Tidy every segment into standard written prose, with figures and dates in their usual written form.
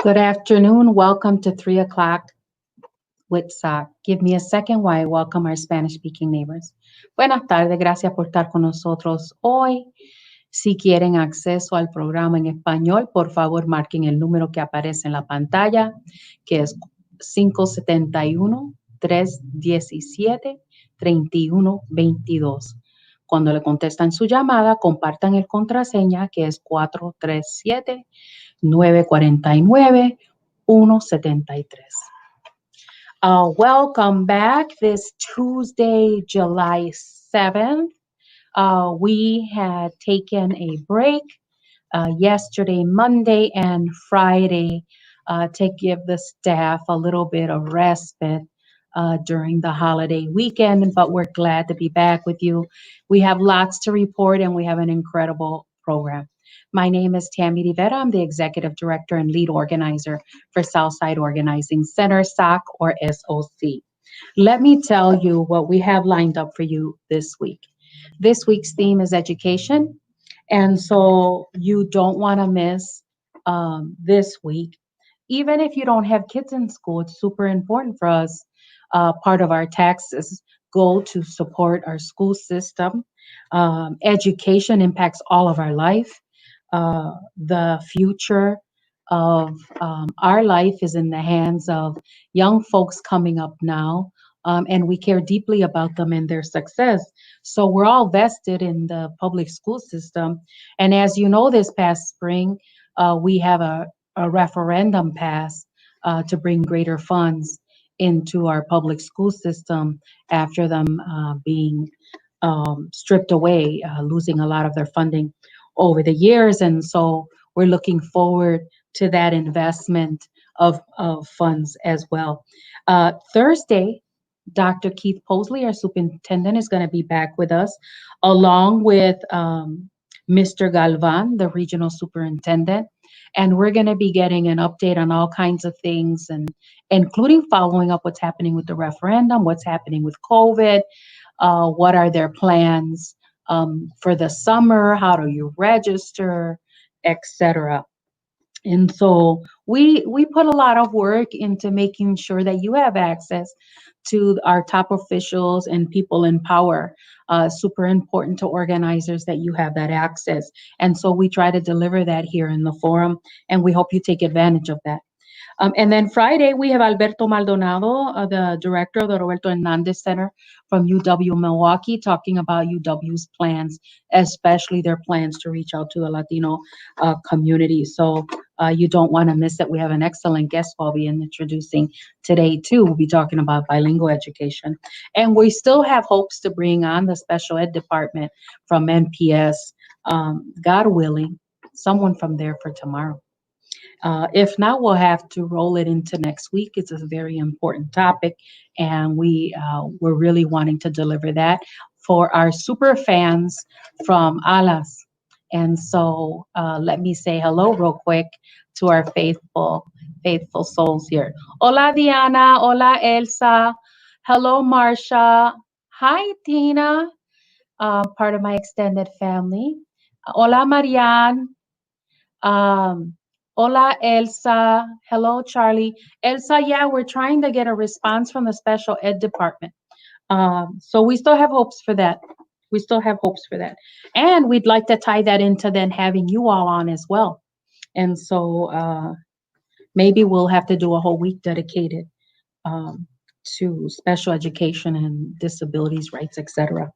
Good afternoon. Welcome to 3 o'clock with SOC. Give me a second while I welcome our Spanish-speaking neighbors. Buenas tardes. Gracias por estar con nosotros hoy. Si quieren acceso al programa en español, por favor marquen el número que aparece en la pantalla, que es 571-317-3122. Cuando le contestan su llamada, compartan el contraseña, que es 437-949-173. Welcome back this Tuesday, July 7th. We had taken a break yesterday, Monday, and Friday to give the staff a little bit of respite during the holiday weekend, but we're glad to be back with you. We have lots to report and we have an incredible program. My name is Tammy Rivera. I'm the Executive Director and Lead Organizer for Southside Organizing Center, SOC or SOC. Let me tell you what we have lined up for you this week. This week's theme is education, and so you don't want to miss this week. Even if you don't have kids in school, it's super important for us. Part of our taxes go to support our school system. Education impacts all of our life. The future of our life is in the hands of young folks coming up now, and we care deeply about them and their success. So we're all vested in the public school system. And as you know, this past spring, we have a referendum passed to bring greater funds into our public school system after them being stripped away, losing a lot of their funding over the years. And so we're looking forward to that investment of funds as well. Thursday, Dr. Keith Posley, our superintendent, is going to be back with us, along with Mr. Galvan, the regional superintendent. And we're going to be getting an update on all kinds of things, and including following up what's happening with the referendum, what's happening with COVID, what are their plans for the summer, how do you register, etc. And so we put a lot of work into making sure that you have access to our top officials and people in power. Super important to organizers that you have that access. And so we try to deliver that here in the forum, and we hope you take advantage of that. And then Friday, we have Alberto Maldonado, the director of the Roberto Hernandez Center from UW Milwaukee, talking about UW's plans, especially their plans to reach out to the Latino community. So you don't want to miss it. We have an excellent guest who I'll be introducing today, too. We'll be talking about bilingual education. And we still have hopes to bring on the special ed department from MPS, God willing, someone from there for tomorrow. If not, we'll have to roll it into next week. It's a very important topic, and we're really wanting to deliver that for our super fans from Alas. And so let me say hello real quick to our faithful souls here. Hola, Diana. Hola, Elsa. Hello, Marcia. Hi, Tina, part of my extended family. Hola, Marianne. Hola, Elsa. Hello, Charlie. Elsa, yeah, we're trying to get a response from the special ed department. So we still have hopes for that. And we'd like to tie that into then having you all on as well. And so maybe we'll have to do a whole week dedicated to special education and disabilities rights, etc.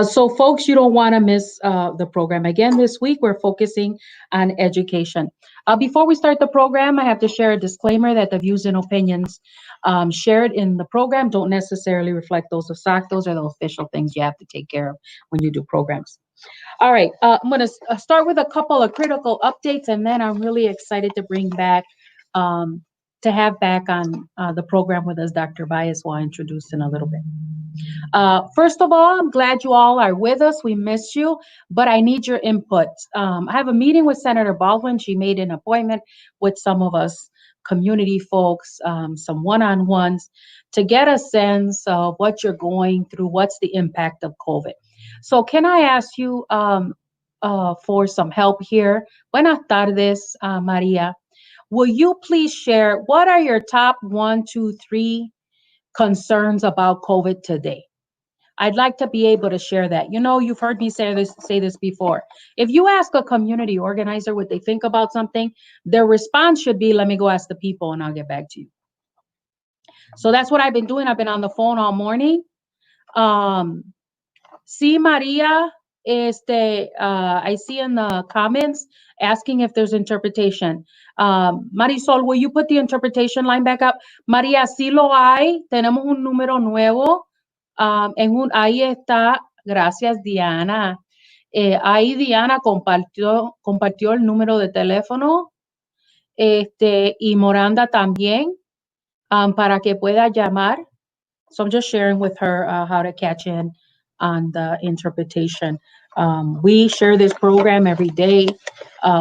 So folks, you don't want to miss the program. Again, this week, we're focusing on education. Before we start the program, I have to share a disclaimer that the views and opinions shared in the program don't necessarily reflect those of SOC. Those are the official things you have to take care of when you do programs. All right, I'm going to start with a couple of critical updates, and then I'm really excited to bring back, to have back on the program with us, Dr. Baez, who I'll introduce in a little bit. First of all, I'm glad you all are with us. We missed you, but I need your input. I have a meeting with Senator Baldwin. She made an appointment with some of us community folks, some one-on-ones, to get a sense of what you're going through, what's the impact of COVID. So can I ask you for some help here? Buenas tardes, Maria. will you please share what are your top 1, 2, 3 concerns about COVID today? I'd like to be able to share that. You know, you've heard me say this before. If you ask a community organizer what they think about something, their response should be, let me go ask the people and I'll get back to you. So that's what I've been doing. I've been on the phone all morning. See, Maria, I see in the comments asking if there's interpretation. Marisol, will you put the interpretation line back up? María, sí lo hay. Tenemos un número nuevo. Ahí está. Gracias, Diana. Ahí Diana compartió el número de teléfono. Y Moranda también, para que pueda llamar. So I'm just sharing with her how to catch in on the interpretation. We share this program every day.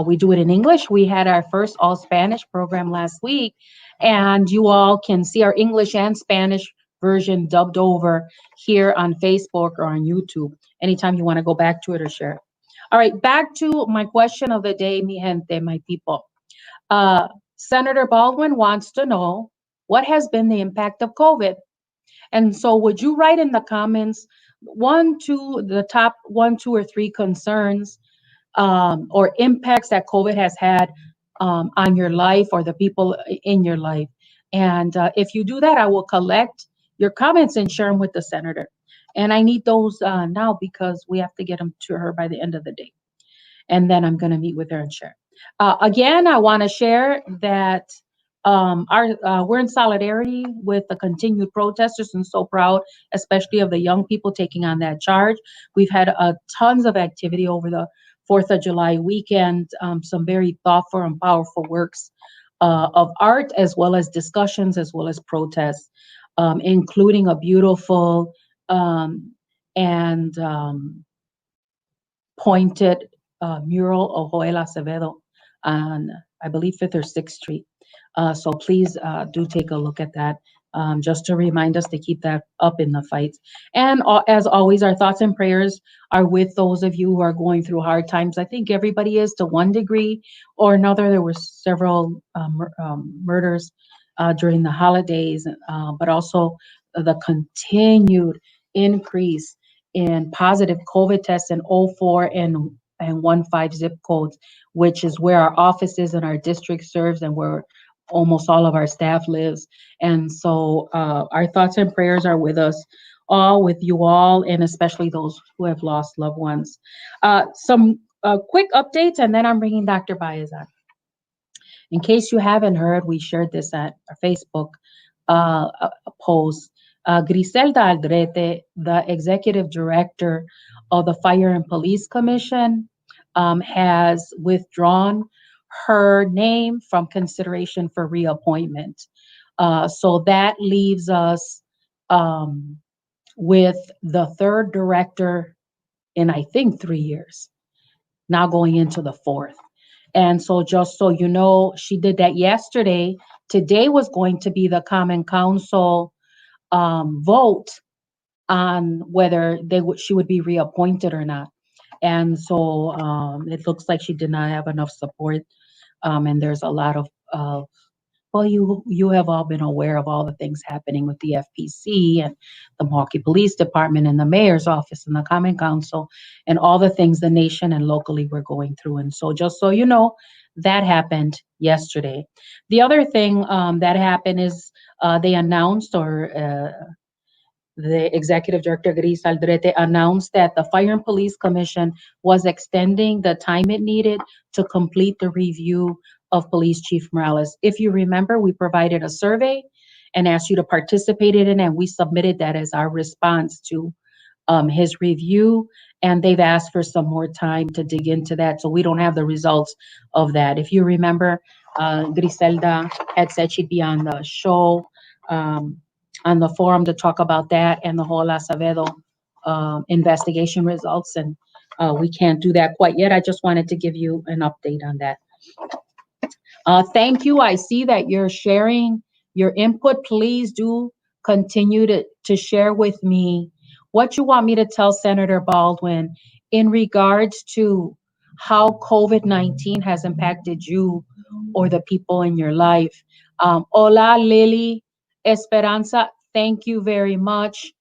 We do it in English. We had our first all Spanish program last week, and you all can see our English and Spanish version dubbed over here on Facebook or on YouTube anytime you want to go back to it or share it. All right, back to my question of the day, mi gente, my people. Senator Baldwin wants to know what has been the impact of COVID. And so would you write in the comments the top 1, 2, or 3 concerns or impacts that COVID has had on your life or the people in your life? And if you do that, I will collect your comments and share them with the senator. And I need those now because we have to get them to her by the end of the day. And then I'm going to meet with her and share. Again, I want to share that we're in solidarity with the continued protesters and so proud, especially of the young people taking on that charge. We've had tons of activity over the 4th of July weekend, some very thoughtful and powerful works of art, as well as discussions, as well as protests, including a beautiful and pointed mural of Joel Acevedo on, I believe, 5th or 6th Street. So please do take a look at that, just to remind us to keep that up in the fight. And as always, our thoughts and prayers are with those of you who are going through hard times. I think everybody is to one degree or another. There were several murders during the holidays, but also the continued increase in positive COVID tests in 04 and 15 zip codes, which is where our offices and our district serves and where almost all of our staff lives. And so our thoughts and prayers are with us all, with you all, and especially those who have lost loved ones. Some quick updates, and then I'm bringing Dr. Baez on. In case you haven't heard, we shared this at our Facebook post. Griselda Aldrete, the executive director of the Fire and Police Commission, has withdrawn her name from consideration for reappointment. So that leaves us with the 3rd director in, I think, 3 years, now going into the 4th. And so just so you know, she did that yesterday. Today was going to be the Common Council vote on whether she would be reappointed or not. And so it looks like she did not have enough support. And there's a lot of well, you have all been aware of all the things happening with the FPC and the Milwaukee Police Department and the mayor's office and the Common Council and all the things the nation and locally we're going through. And so just so you know, that happened yesterday. The other thing that happened is they announced, or the executive director, Gris Aldrete, announced that the Fire and Police Commission was extending the time it needed to complete the review of Police Chief Morales. If you remember, we provided a survey and asked you to participate in it, and we submitted that as our response to his review, and they've asked for some more time to dig into that, so we don't have the results of that. If you remember, Griselda had said she'd be on the show, on the forum, to talk about that and the whole Acevedo investigation results, and we can't do that quite yet. I just wanted to give you an update on that. Thank you. I see that you're sharing your input. Please do continue to share with me what you want me to tell Senator Baldwin in regards to how COVID-19 has impacted you or the people in your life. Hola, Lily Esperanza, thank you very much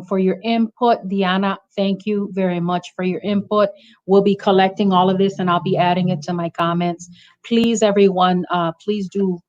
for your input. Diana, thank you very much for your input. We'll be collecting all of this and I'll be adding it to my comments. Please, everyone, please do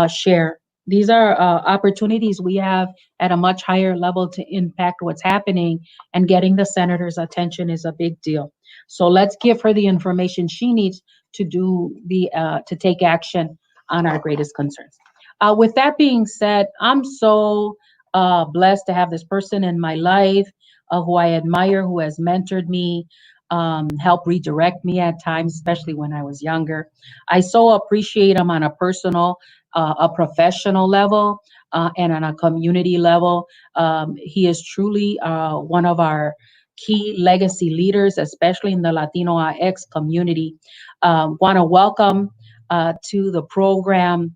share. These are opportunities we have at a much higher level to impact what's happening, and getting the senator's attention is a big deal. So let's give her the information she needs to do to take action on our greatest concerns. With that being said, I'm so blessed to have this person in my life who I admire, who has mentored me, helped redirect me at times, especially when I was younger. I so appreciate him on a personal, a professional level, and on a community level. He is truly one of our key legacy leaders, especially in the Latino X community. Want to welcome to the program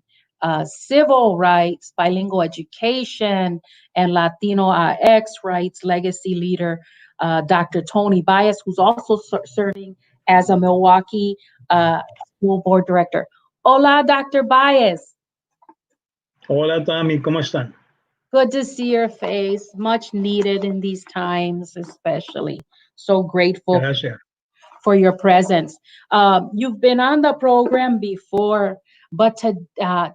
civil rights, bilingual education, and Latino X rights legacy leader, Dr. Tony Baez, who's also serving as a Milwaukee school board director. Hola, Dr. Baez. Hola, Tami, ¿cómo están? Good to see your face. Much needed in these times, especially. So grateful Gracias. for your presence. You've been on the program before, but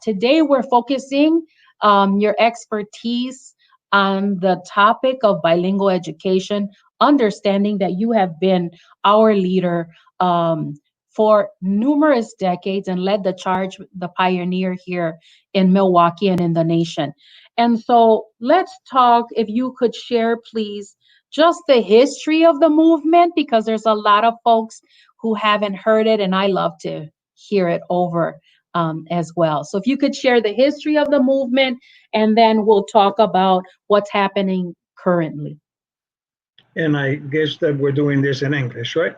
today we're focusing your expertise on the topic of bilingual education, understanding that you have been our leader for numerous decades and led the charge, the pioneer here in Milwaukee and in the nation. And so let's talk, if you could share, please, just the history of the movement, because there's a lot of folks who haven't heard it, and I love to hear it over as well. So if you could share the history of the movement, and then we'll talk about what's happening currently. And I guess that we're doing this in English, right?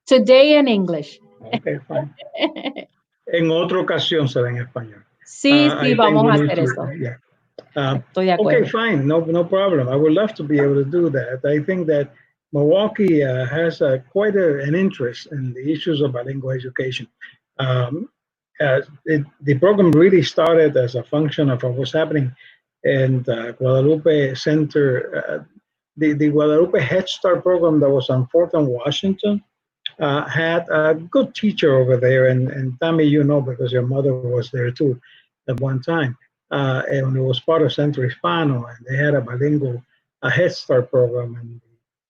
Today in English. Okay, fine. En otra ocasión será en español. Sí, I sí, vamos a think we hacer need eso. to, yeah. Estoy de acuerdo. Okay, fine, no problem. I would love to be able to do that. I think that Milwaukee has quite an interest in the issues of bilingual education. The program really started as a function of what was happening in the Guadalupe Center. The Guadalupe Head Start program that was on 4th and Washington had a good teacher over there. And Tammy, you know, because your mother was there too at one time. And it was part of Centro Hispano, and they had a bilingual Head Start program. And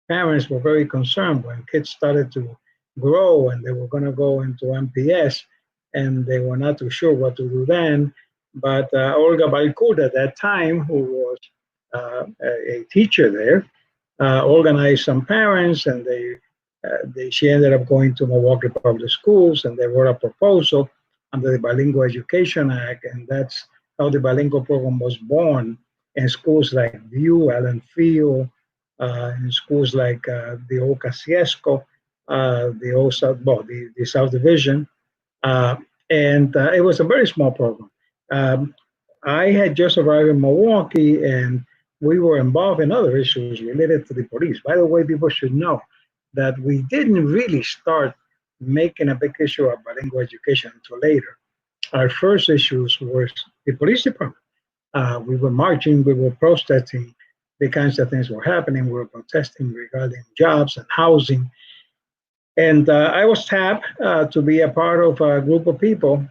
parents were very concerned when kids started to grow and they were going to go into MPS, and they were not too sure what to do then. But Olga Balcourt at that time, who was a teacher there, organized some parents, and she ended up going to Milwaukee Public Schools, and they wrote a proposal under the Bilingual Education Act, and that's how the bilingual program was born in schools like View, Allen Field, in schools like the old Casiesco, the old South, well, the South Division, and it was a very small program. I had just arrived in Milwaukee, and we were involved in other issues related to the police. By the way, people should know that we didn't really start making a big issue of bilingual education until later. Our first issues were the police department. We were marching, we were protesting, the kinds of things were happening. We were protesting regarding jobs and housing. And I was tapped to be a part of a group of people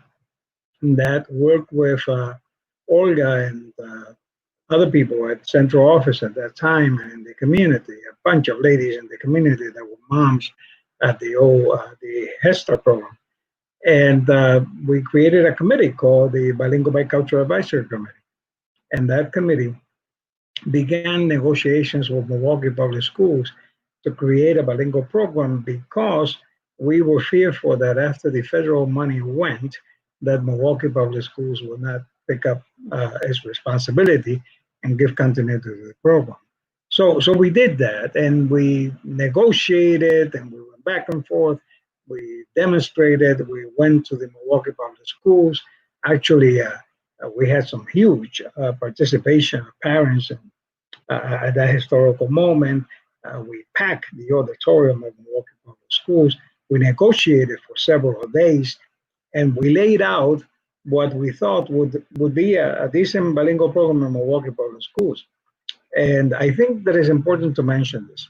that worked with Olga and other people at central office at that time and in the community, a bunch of ladies in the community that were moms at the Head Start program. And we created a committee called the Bilingual Bicultural Advisory Committee. And that committee began negotiations with Milwaukee Public Schools to create a bilingual program, because we were fearful that after the federal money went, that Milwaukee Public Schools would not pick up its responsibility and give continuity to the program. So we did that, and we negotiated, and we went back and forth. We demonstrated. We went to the Milwaukee Public Schools. Actually, we had some huge participation of parents at that historical moment. We packed the auditorium of Milwaukee Public Schools. We negotiated for several days, and we laid out what we thought would be a decent bilingual program in Milwaukee public schools. And I think that it's important to mention this.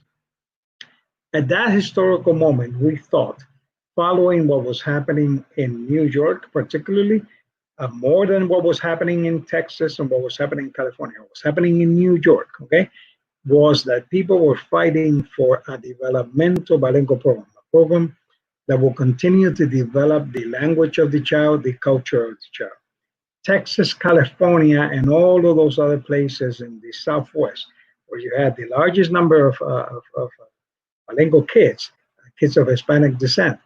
At that historical moment, we thought, following what was happening in New York, particularly, more than what was happening in Texas and what was happening in California, what was happening in New York, okay, was that people were fighting for a developmental bilingual program, a program that will continue to develop the language of the child, the culture of the child. Texas, California, and all of those other places in the Southwest, where you had the largest number of bilingual kids, kids of Hispanic descent,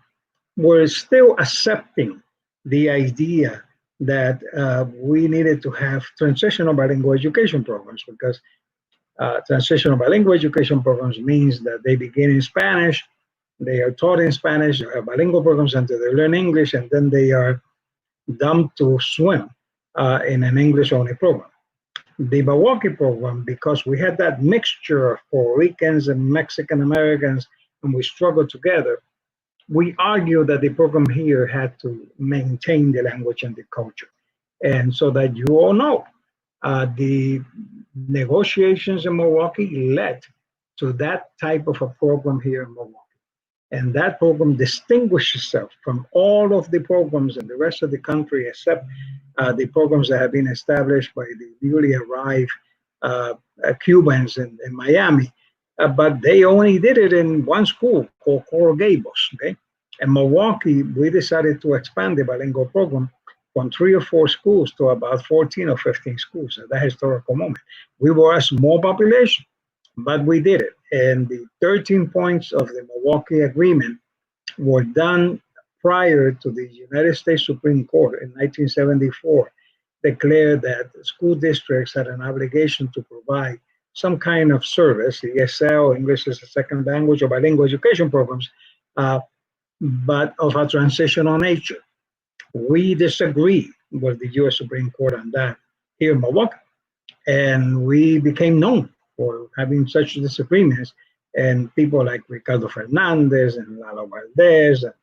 were still accepting the idea that we needed to have transitional bilingual education programs, because transitional bilingual education programs means that they begin in Spanish, they are taught in Spanish, they have bilingual programs until they learn English, and then they are dumped to swim in an English-only program. The Milwaukee program, because we had that mixture of Puerto Ricans and Mexican Americans, and we struggled together, we argued that the program here had to maintain the language and the culture. And so that you all know, the negotiations in Milwaukee led to that type of a program here in Milwaukee. And that program distinguished itself from all of the programs in the rest of the country, except the programs that have been established by the newly arrived Cubans in Miami. But they only did it in one school called Coral Gables. Okay, in Milwaukee, we decided to expand the bilingual program from 3 or 4 schools to about 14 or 15 schools at that historical moment. We were a small population, but we did it. And the 13 points of the Milwaukee Agreement were done prior to the United States Supreme Court in 1974, declared that school districts had an obligation to provide some kind of service, ESL, English as a second language, or bilingual education programs, but of a transitional nature. We disagree with the U.S. Supreme Court on that here in Milwaukee, and we became known for having such disagreements. And people like Ricardo Fernandez and Lalo Valdez, and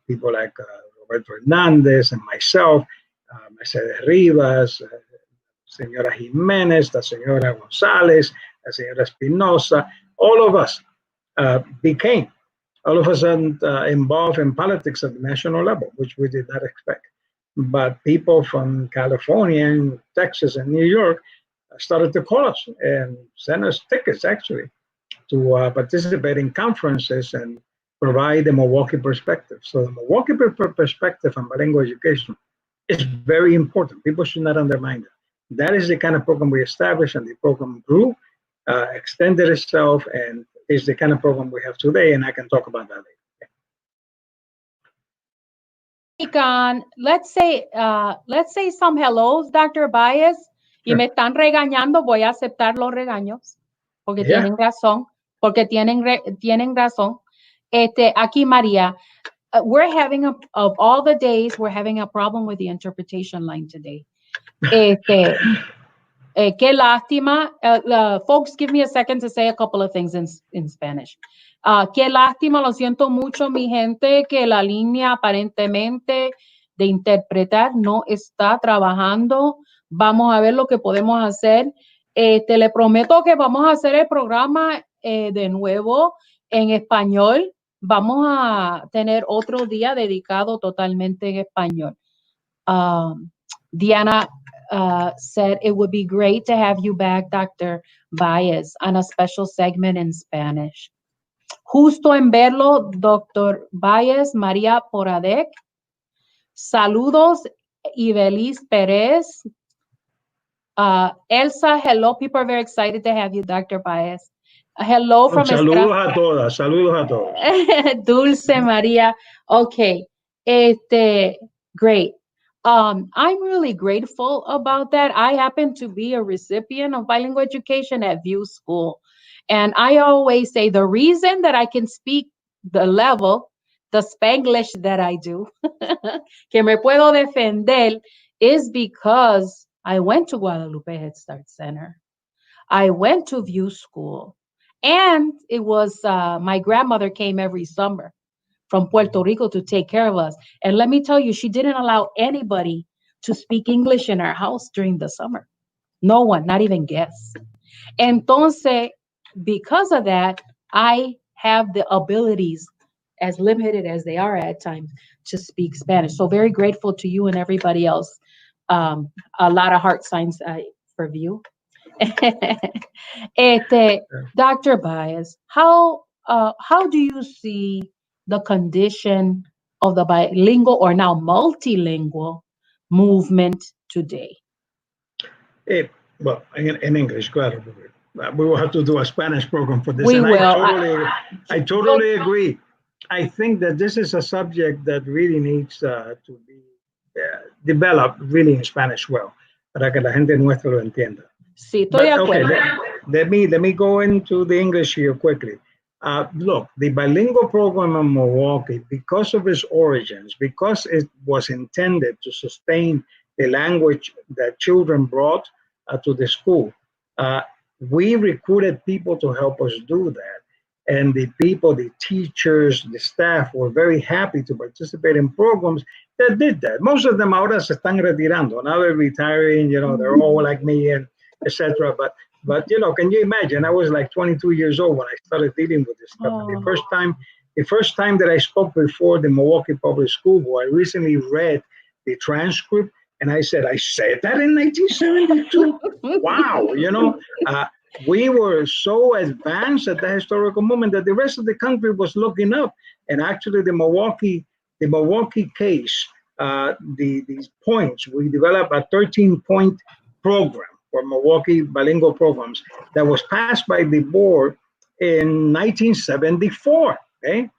people like Roberto Hernandez and myself, Mercedes Rivas, Señora Jiménez, la Señora González, la Señora Espinosa, all of us became all of a sudden involved in politics at the national level, which we did not expect. But people from California and Texas and New York started to call us and send us tickets, actually, to participate in conferences and provide the Milwaukee perspective. So the Milwaukee perspective on bilingual education is very important. People should not undermine that. That is the kind of program we established, and the program grew, extended itself, and is the kind of program we have today, and I can talk about that later. Let's say some hellos, Dr. Baez. Y me están regañando, voy a aceptar los regaños, porque tienen razón, tienen razón. Aquí María, we're having of all the days, we're having a problem with the interpretation line today. Qué lástima. Folks, give me a second to say a couple of things in Spanish. Qué lástima, lo siento mucho, mi gente, que la línea aparentemente de interpretar no está trabajando. Vamos a ver lo que podemos hacer. Le prometo que vamos a hacer el programa de nuevo en español. Vamos a tener otro día dedicado totalmente en español. Diana said it would be great to have you back, Dr. Baez, on a special segment in Spanish. Justo en verlo, Dr. Baez, María Poradek. Saludos, Ibelis Pérez. Elsa, hello. People are very excited to have you, Dr. Baez. Hello from Saludos a todas, saludos a todos. Dulce María. Okay. Great. I'm really grateful about that. I happen to be a recipient of bilingual education at View School. And I always say the reason that I can speak the level, the Spanglish that I do, que me puedo defender, is because I went to Guadalupe Head Start Center. I went to View School. And it was, my grandmother came every summer from Puerto Rico to take care of us. And let me tell you, she didn't allow anybody to speak English in our house during the summer. No one, not even guests. Entonces, because of that, I have the abilities, as limited as they are at times, to speak Spanish. So very grateful to you and everybody else. A lot of heart signs for you. Dr. Baez, how do you see the condition of the bilingual or now multilingual movement today? Well, in English, claro. We will have to do a Spanish program for this. We will. I totally agree. I think that this is a subject that really needs to be developed really in Spanish well, para que la gente nuestra lo entienda. Sí, estoy de acuerdo. Okay, let me go into the English here quickly. Look, the bilingual program in Milwaukee, because of its origins, because it was intended to sustain the language that children brought to the school, we recruited people to help us do that. And the people, the teachers, the staff were very happy to participate in programs that did that. Most of them ahora se están retirando. Now they're retiring, they're all like me and etc. But can you imagine? I was like 22 years old when I started dealing with this stuff. Oh. The first time that I spoke before the Milwaukee Public School Board, I recently read the transcript and I said that in 1972. Wow, we were so advanced at the historical moment that the rest of the country was looking up. And actually the Milwaukee case, these points, we developed a 13-point program for Milwaukee bilingual programs that was passed by the board in 1974. Okay,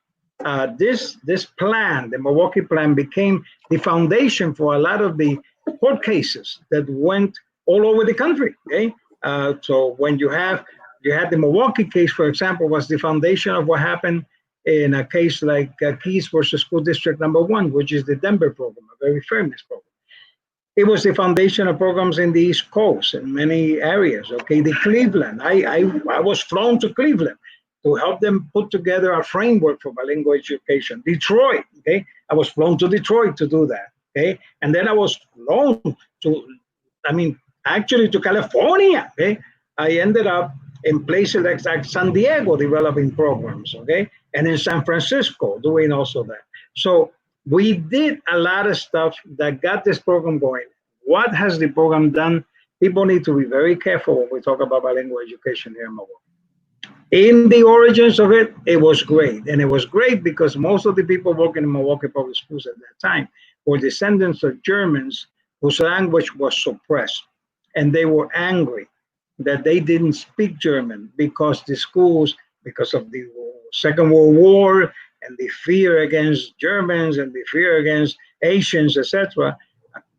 this plan, the Milwaukee plan, became the foundation for a lot of the court cases that went all over the country. Okay, so when you had the Milwaukee case, for example, was the foundation of what happened in a case like Keys versus School District Number 1, which is the Denver program, a very famous program. It was the foundation of programs in the East Coast in many areas. Okay, the Cleveland, I was flown to Cleveland to help them put together a framework for bilingual education. Detroit, okay, I was flown to Detroit to do that. Okay, and then I was flown to, actually to California. Okay, I ended up in places like San Diego developing programs. Okay, and in San Francisco doing also that. So we did a lot of stuff that got this program going. What has the program done? People need to be very careful when we talk about bilingual education here in Milwaukee. In the origins of it, it was great. And it was great because most of the people working in Milwaukee public schools at that time were descendants of Germans whose language was suppressed. And they were angry that they didn't speak German because the schools, because of the Second World War, and the fear against Germans and the fear against Asians, etc.,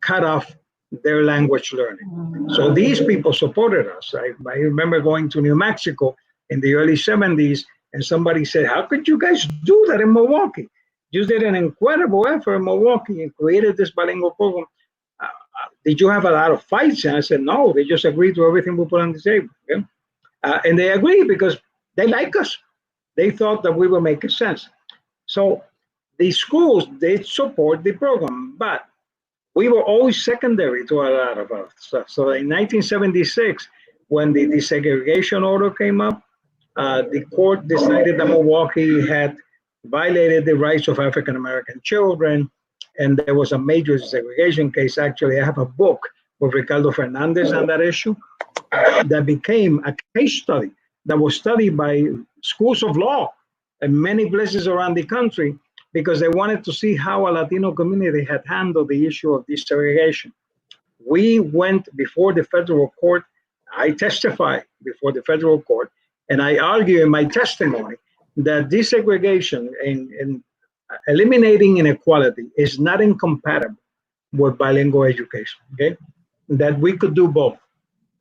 cut off their language learning. So these people supported us. I remember going to New Mexico in the early 70s, and somebody said, how could you guys do that in Milwaukee? You did an incredible effort in Milwaukee and created this bilingual program. Did you have a lot of fights? And I said, no, they just agreed to everything we put on the table. Okay? And they agreed because they like us. They thought that we were making sense. So the schools did support the program, but we were always secondary to a lot of other stuff. So in 1976, when the desegregation order came up, the court decided that Milwaukee had violated the rights of African-American children, and there was a major desegregation case. Actually, I have a book with Ricardo Fernandez on that issue that became a case study that was studied by schools of law in many places around the country because they wanted to see how a Latino community had handled the issue of desegregation. We went before the federal court. I testified before the federal court, and I argue in my testimony that desegregation and eliminating inequality is not incompatible with bilingual education, okay? That we could do both.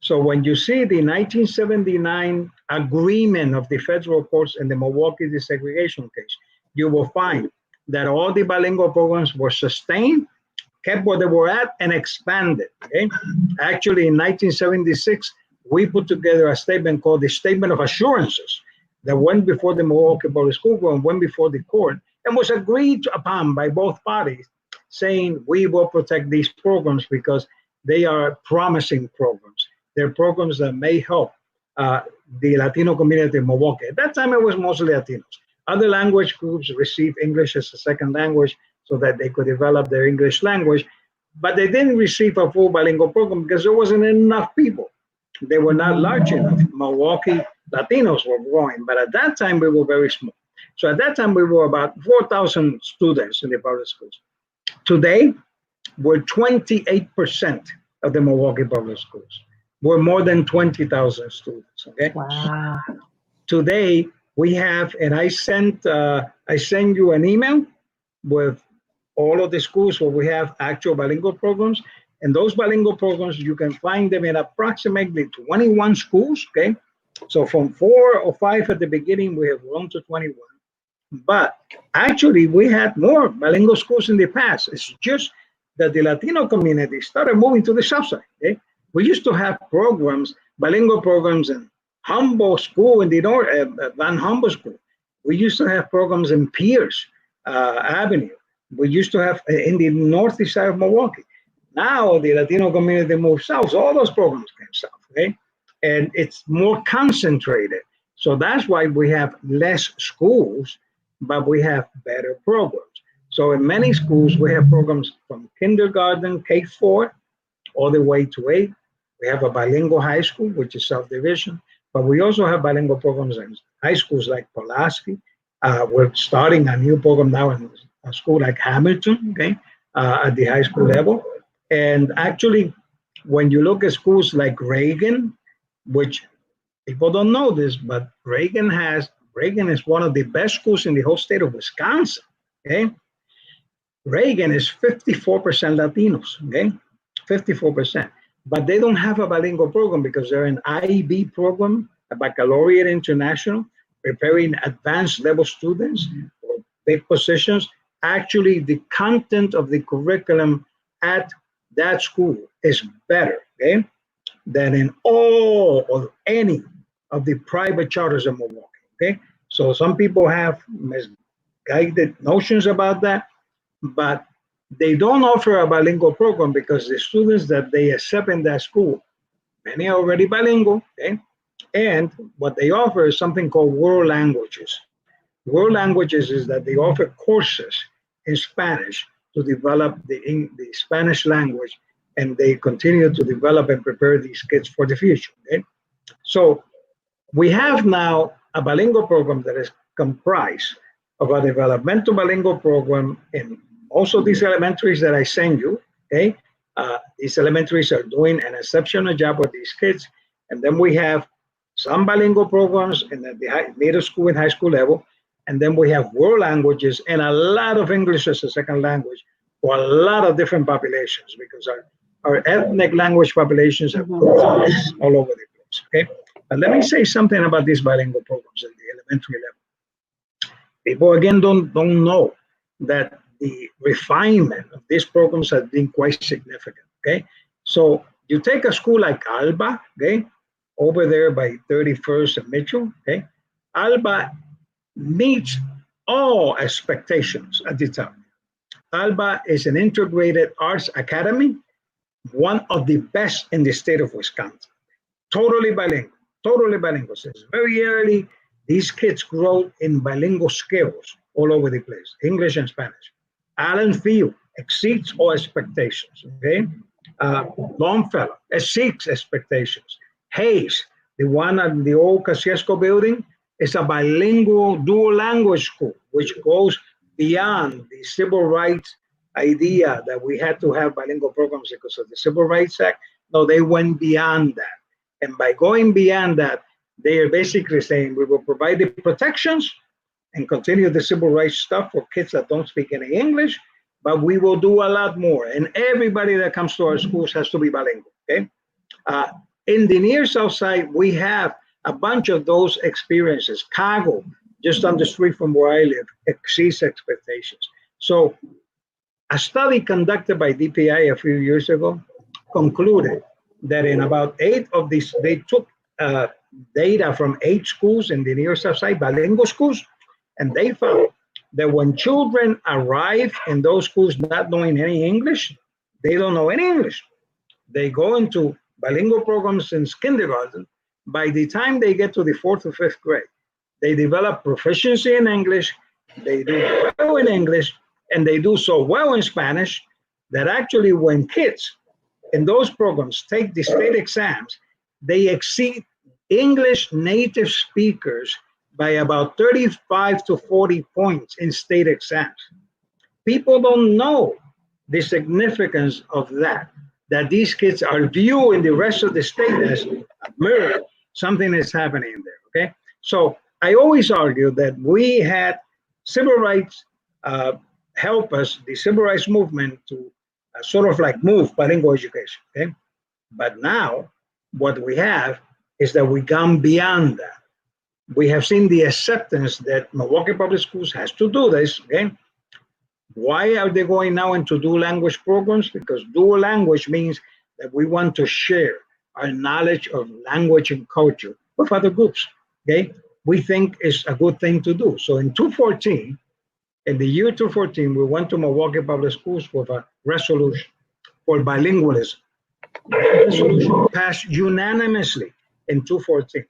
So when you see the 1979 agreement of the federal courts in the Milwaukee desegregation case, you will find that all the bilingual programs were sustained, kept where they were at, and expanded. Okay? Actually, in 1976, we put together a statement called the Statement of Assurances that went before the Milwaukee Public School Board and went before the court and was agreed upon by both parties, saying we will protect these programs because they are promising programs. They're programs that may help the Latino community in Milwaukee. At that time, it was mostly Latinos. Other language groups received English as a second language so that they could develop their English language, but they didn't receive a full bilingual program because there wasn't enough people. They were not large enough. Milwaukee Latinos were growing, but at that time, we were very small. So at that time, we were about 4,000 students in the public schools. Today, we're 28% of the Milwaukee public schools. We're more than 20,000 students, okay? Wow. Today, we have, and I send you an email with all of the schools where we have actual bilingual programs. And those bilingual programs, you can find them in approximately 21 schools, okay? So from 4 or 5 at the beginning, we have grown to 21. But actually, we had more bilingual schools in the past. It's just that the Latino community started moving to the South Side, okay? We used to have programs, bilingual programs in Humboldt School in the North, Van Humboldt School. We used to have programs in Pierce Avenue. We used to have in the northeast side of Milwaukee. Now the Latino community moved south, so all those programs came south, okay? And it's more concentrated. So that's why we have less schools, but we have better programs. So in many schools, we have programs from kindergarten, K-4, all the way to 8. We have a bilingual high school, which is self-division, but we also have bilingual programs in high schools like Pulaski. We're starting a new program now in a school like Hamilton, okay, at the high school level. And actually, when you look at schools like Reagan, which people don't know this, but Reagan is one of the best schools in the whole state of Wisconsin, okay? Reagan is 54% Latinos, okay? 54%. But they don't have a bilingual program because they're an IB program, a baccalaureate international, preparing advanced level students for big positions. Actually, the content of the curriculum at that school is better, okay, than in all or any of the private charters in Milwaukee, okay? So some people have misguided notions about that, but they don't offer a bilingual program because the students that they accept in that school, many are already bilingual, okay? And what they offer is something called world languages. World languages is that they offer courses in Spanish to develop the Spanish language, and they continue to develop and prepare these kids for the future, okay? So we have now a bilingual program that is comprised of a developmental bilingual program in also these elementaries that I send you, okay? These elementaries are doing an exceptional job with these kids. And then we have some bilingual programs in the middle school and high school level. And then we have world languages and a lot of English as a second language for a lot of different populations, because our ethnic language populations are all over the place, okay? But let me say something about these bilingual programs at the elementary level. People, again, don't know that the refinement of these programs has been quite significant, okay? So you take a school like Alba, okay, over there by 31st and Mitchell, okay? Alba meets all expectations at the time. Alba is an integrated arts academy, one of the best in the state of Wisconsin. Totally bilingual. Since very early, these kids grow in bilingual skills all over the place, English and Spanish. Allen Field exceeds all expectations, okay? Longfellow exceeds expectations. Hayes, the one at the old Kosciuszko building, is a bilingual dual language school, which goes beyond the civil rights idea that we had to have bilingual programs because of the Civil Rights Act. No, they went beyond that. And by going beyond that, they are basically saying we will provide the protections and continue the civil rights stuff for kids that don't speak any English, but we will do a lot more. And everybody that comes to our schools has to be bilingual, okay? In the near South Side, we have a bunch of those experiences. Chicago, just on the street from where I live, exceeds expectations. So a study conducted by DPI a few years ago concluded that in about 8 of these, they took data from 8 schools in the near South Side, bilingual schools, and they found that when children arrive in those schools not knowing any English, they don't know any English. They go into bilingual programs since kindergarten. By the time they get to the 4th or 5th grade, they develop proficiency in English, they do well in English, and they do so well in Spanish that actually when kids in those programs take the state exams, they exceed English native speakers by about 35 to 40 points in state exams. People don't know the significance of that these kids are viewing the rest of the state as a miracle. Something is happening there, okay? So I always argue that we had civil rights help us, the civil rights movement, to sort of like move bilingual education, okay? But now what we have is that we gone beyond that. We have seen the acceptance that Milwaukee Public Schools has to do this, okay? Why are they going now into dual language programs? Because dual language means that we want to share our knowledge of language and culture with other groups, okay? We think it's a good thing to do. So in 2014, in the year 2014, we went to Milwaukee Public Schools with a resolution for bilingualism. The resolution passed unanimously in 2014.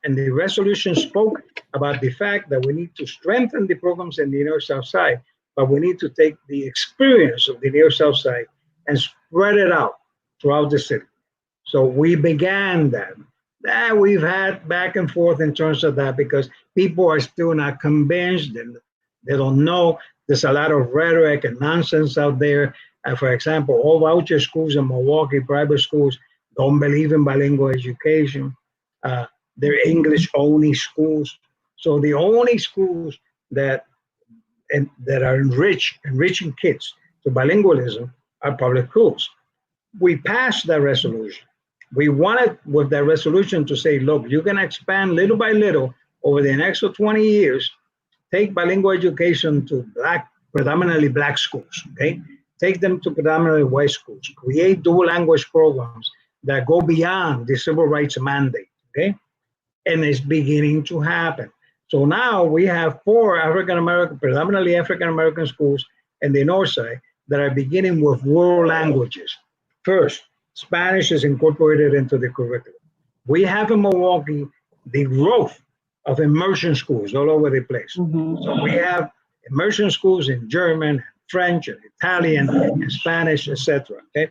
And the resolution spoke about the fact that we need to strengthen the programs in the North South Side, but we need to take the experience of the North South Side and spread it out throughout the city. So we began that. We've had back and forth in terms of that because people are still not convinced and they don't know. There's a lot of rhetoric and nonsense out there. For example, all voucher schools in Milwaukee, private schools, don't believe in bilingual education. They're English-only schools. So the only schools that are enriching kids to bilingualism are public schools. We passed that resolution. We wanted with that resolution to say, look, you can expand little by little over the next 20 years, take bilingual education to predominantly black schools, okay? Take them to predominantly white schools, create dual language programs that go beyond the civil rights mandate, okay? And it's beginning to happen. So now we have 4 African-American, predominantly African-American schools in the North Side that are beginning with world languages. First, Spanish is incorporated into the curriculum. We have in Milwaukee the growth of immersion schools all over the place. Mm-hmm. So we have immersion schools in German, French, and Italian, and Spanish, etc. Okay?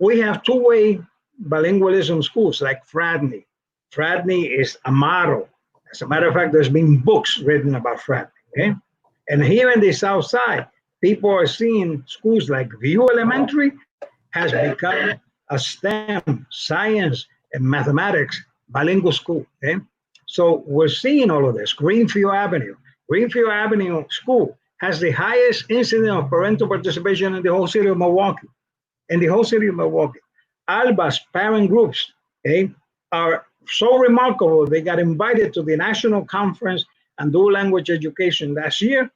We have two-way bilingualism schools like Fratney. Fratney is a model. As a matter of fact, there's been books written about Fratney. Okay? And here in the South Side, people are seeing schools like View Elementary has become a STEM, science, and mathematics bilingual school. Okay? So we're seeing all of this. Greenfield Avenue School has the highest incidence of parental participation in the whole city of Milwaukee. Alba's parent groups, okay, are so remarkable. They got invited to the National Conference on Dual Language Education last year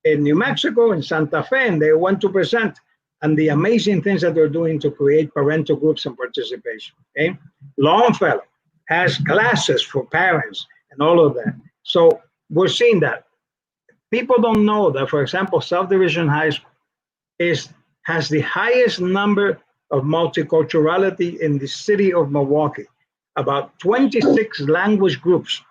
in New Mexico, in Santa Fe, and they went to present on the amazing things that they're doing to create parental groups and participation. Okay? Longfellow has classes for parents and all of that. So we're seeing that. People don't know that, for example, South Division High School has the highest number of multiculturality in the city of Milwaukee. About 26 language groups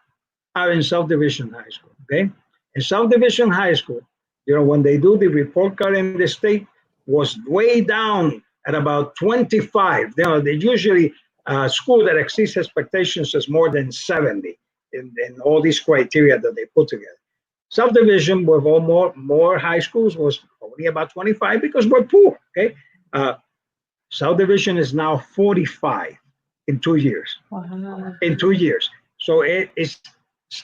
are in South Division High School, okay? In South Division High School, you know, when they do the report card in the state, was way down at about 25. You know, they usually, school that exceeds expectations is more than 70 in all these criteria that they put together. South Division with more high schools was only about 25 because we're poor, okay? South Division is now 45 in 2 years. Wow. In 2 years. So it's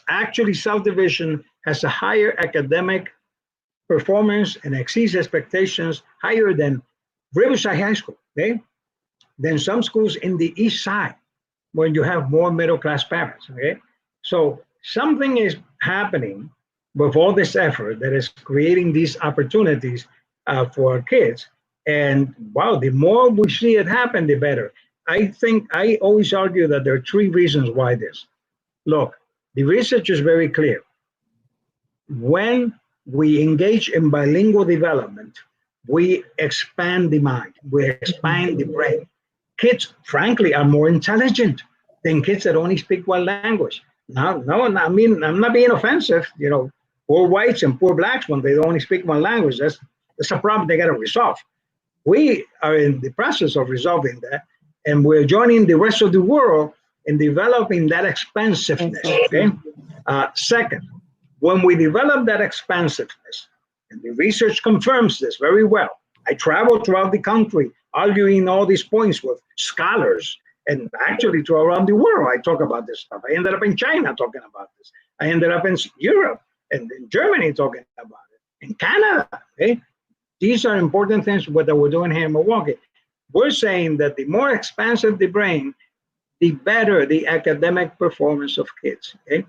actually South Division has a higher academic performance and exceeds expectations higher than Riverside High School, okay? Than some schools in the East Side when you have more middle-class parents, okay? So something is happening with all this effort that is creating these opportunities for our kids. And wow, the more we see it happen, the better. I always argue that there are 3 reasons why this. Look, the research is very clear. When we engage in bilingual development, we expand the mind, we expand the brain. Kids, frankly, are more intelligent than kids that only speak one language. No, I mean, I'm not being offensive. Poor whites and poor blacks, when they only speak one language, that's a problem they got to resolve. We are in the process of resolving that, and we're joining the rest of the world in developing that expansiveness. Okay. Second, when we develop that expansiveness, and the research confirms this very well. I travel throughout the country arguing all these points with scholars, and actually throughout around the world, I talk about this stuff. I ended up in China talking about this. I ended up in Europe and in Germany talking about it, in Canada. Okay? These are important things that we're doing here in Milwaukee. We're saying that the more expansive the brain, the better the academic performance of kids. Okay?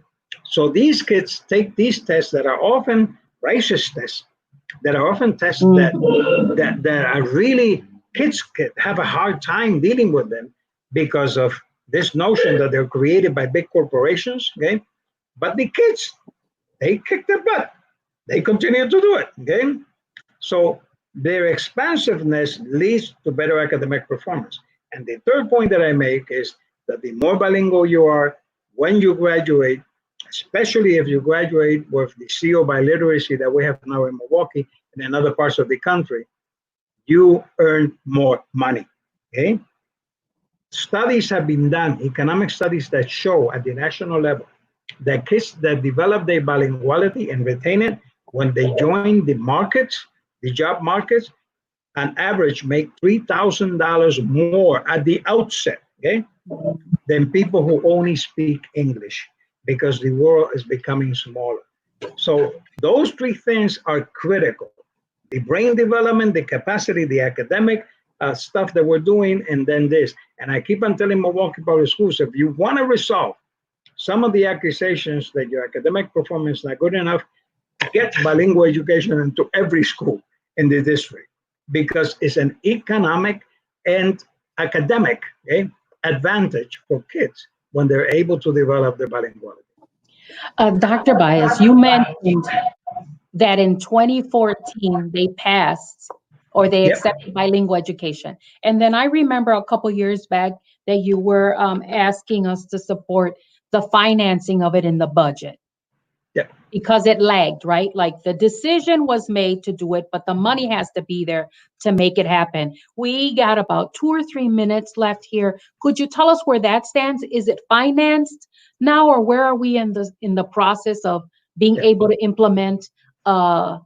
So these kids take these tests that are often racist tests, that are often tests that are really, kids have a hard time dealing with them because of this notion that they're created by big corporations. Okay? But the kids, they kick their butt. They continue to do it. Okay? So their expansiveness leads to better academic performance. And the third point that I make is that the more bilingual you are when you graduate, especially if you graduate with the CO biliteracy that we have now in Milwaukee and in other parts of the country, you earn more money. Okay? Studies have been done, economic studies that show at the national level that kids that develop their bilinguality and retain it, when they join the markets, the job markets, on average make $3,000 more at the outset, okay, than people who only speak English, because the world is becoming smaller. So those three things are critical: the brain development, the capacity, the academic stuff that we're doing, and then this. And I keep on telling Milwaukee Public Schools, if you want to resolve some of the accusations that your academic performance is not good enough, get bilingual education into every school in the district, because it's an economic and academic advantage for kids when they're able to develop their bilinguality. Dr. Baez, you mentioned that in 2014 they passed, or they accepted bilingual education. And then I remember a couple years back that you were asking us to support the financing of it in the budget. Because it lagged, right? Like the decision was made to do it, but the money has to be there to make it happen. We got about 2 or 3 minutes left here. Could you tell us where that stands? Is it financed now, or where are we in the process of being able to implement a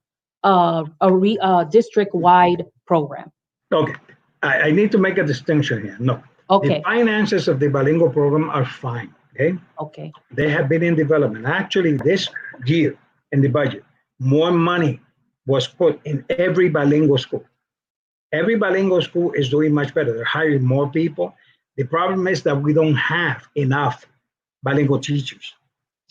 district-wide program? Okay, I need to make a distinction here. No, the finances of the bilingual program are fine. Okay. They have been in development. Actually, this year in the budget, more money was put in every bilingual school. Every bilingual school is doing much better. They're hiring more people. The problem is that we don't have enough bilingual teachers.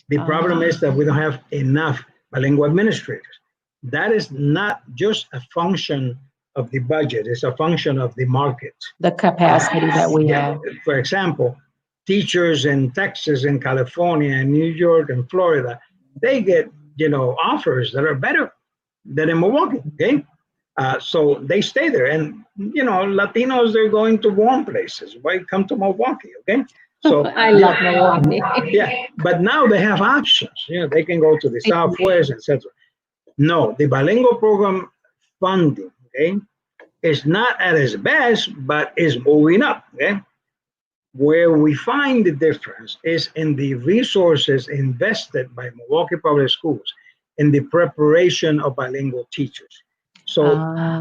The problem is that we don't have enough bilingual administrators. That is not just a function of the budget. It's a function of the market. The capacity that we have. For example, teachers in Texas and California and New York and Florida, they get, offers that are better than in Milwaukee, okay? So they stay there. And, Latinos, they're going to warm places. Why come to Milwaukee, okay? So I love Milwaukee. But now they have options. They can go to the Southwest, etc. No, the bilingual program funding, okay, is not at its best, but is moving up, okay? Where we find the difference is in the resources invested by Milwaukee Public Schools in the preparation of bilingual teachers. So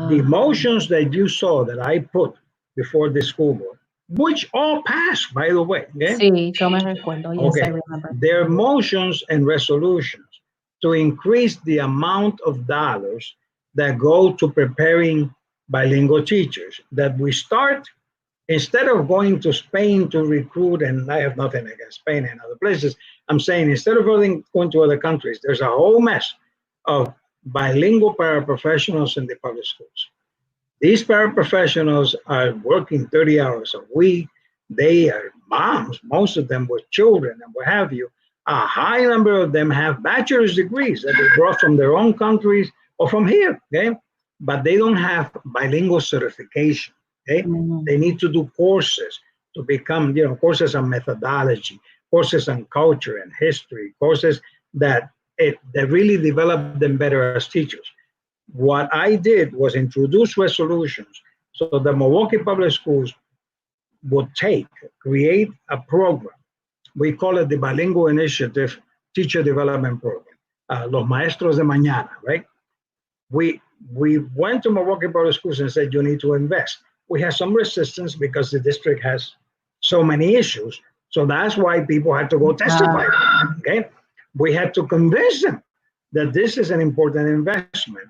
the motions that you saw that I put before the school board, which all passed, by the way. Sí, yo me recuerdo. Yes, I remember. They're motions and resolutions to increase the amount of dollars that go to preparing bilingual teachers, that we start. Instead of going to Spain to recruit, and I have nothing against Spain and other places, I'm saying instead of going to other countries, there's a whole mess of bilingual paraprofessionals in the public schools. These paraprofessionals are working 30 hours a week. They are moms, most of them with children and what have you, A high number of them have bachelor's degrees that they brought from their own countries or from here, okay? But they don't have bilingual certification, okay? They need to do courses to become, courses on methodology, courses on culture and history, courses that really develop them better as teachers. What I did was introduce resolutions so the Milwaukee Public Schools would create a program. We call it the Bilingual Initiative Teacher Development Program, Los Maestros de Mañana, right? We went to Milwaukee Public Schools and said, you need to invest. We had some resistance because the district has so many issues. So that's why people had to go testify, okay? We had to convince them that this is an important investment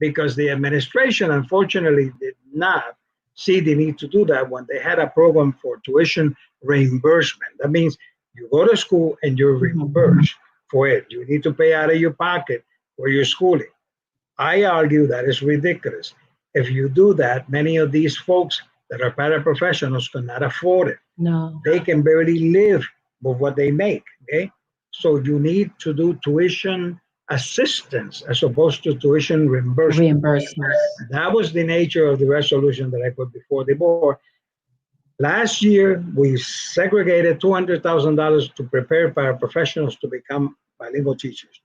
because the administration, unfortunately, did not see the need to do that when they had a program for tuition reimbursement. That means you go to school and you're reimbursed for it. You need to pay out of your pocket for your schooling. I argue that is ridiculous. If you do that, many of these folks that are paraprofessionals cannot afford it. No. They can barely live with what they make, okay? So you need to do tuition assistance as opposed to tuition reimbursement. That was the nature of the resolution that I put before the board. Last year, we segregated $200,000 to prepare paraprofessionals to become bilingual teachers.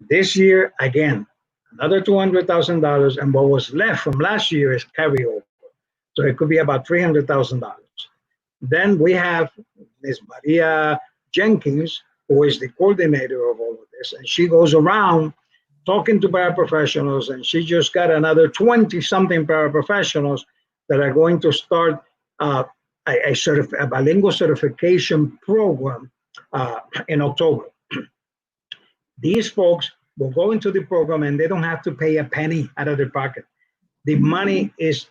This year, again, another $200,000, and what was left from last year is carryover. So it could be about $300,000. Then we have Ms. Maria Jenkins, who is the coordinator of all of this, and she goes around talking to paraprofessionals, and she just got another 20-something paraprofessionals that are going to start a bilingual certification program in October. These folks will go into the program and they don't have to pay a penny out of their pocket. The money is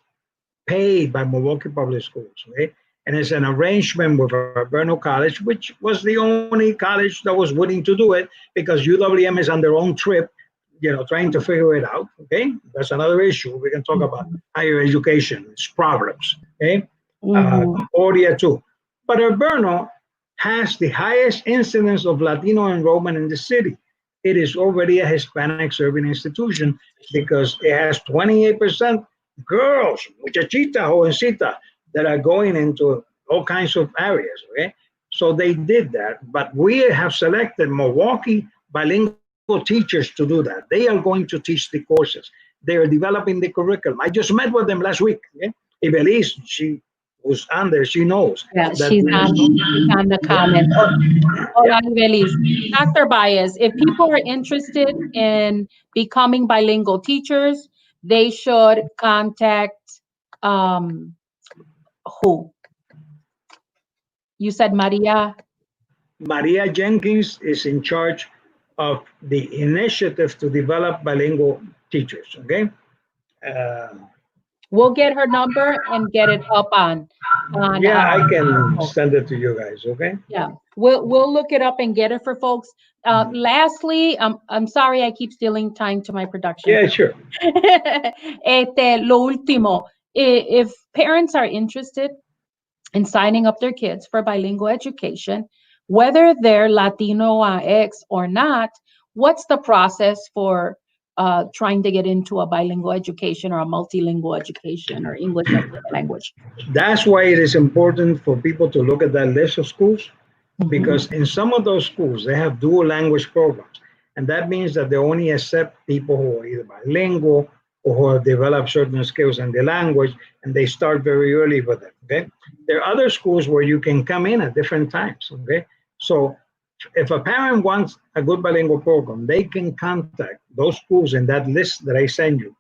paid by Milwaukee Public Schools, okay? And it's an arrangement with Alberno College, which was the only college that was willing to do it because UWM is on their own trip, trying to figure it out, okay? That's another issue. We can talk about higher education, its problems, okay? Concordia too. But Alberno has the highest incidence of Latino enrollment in the city. It is already a Hispanic serving institution because it has 28% girls, muchachita, jovencita, that are going into all kinds of areas, okay? So they did that, but we have selected Milwaukee bilingual teachers to do that. They are going to teach the courses. They are developing the curriculum. I just met with them last week, okay? Ibeliz, she was on there, she knows. Yeah, she's on the comment. Hola, Ibeliz. Dr. Baez, if people are interested in becoming bilingual teachers, they should contact who? You said Maria? Maria Jenkins is in charge of the initiative to develop bilingual teachers, okay? We'll get her number and get it up on yeah, I can send it to you guys, okay? Yeah, we'll look it up and get it for folks. Lastly, I'm sorry I keep stealing time to my production. Yeah, sure. Lo último, if parents are interested in signing up their kids for bilingual education, whether they're Latino X or not, what's the process for trying to get into a bilingual education or a multilingual education or English as a language? That's why it is important for people to look at that list of schools, because in some of those schools, they have dual language programs. And that means that they only accept people who are either bilingual or who have developed certain skills in the language, and they start very early with it, okay? There are other schools where you can come in at different times, okay? So if a parent wants a good bilingual program, they can contact those schools in that list that I send you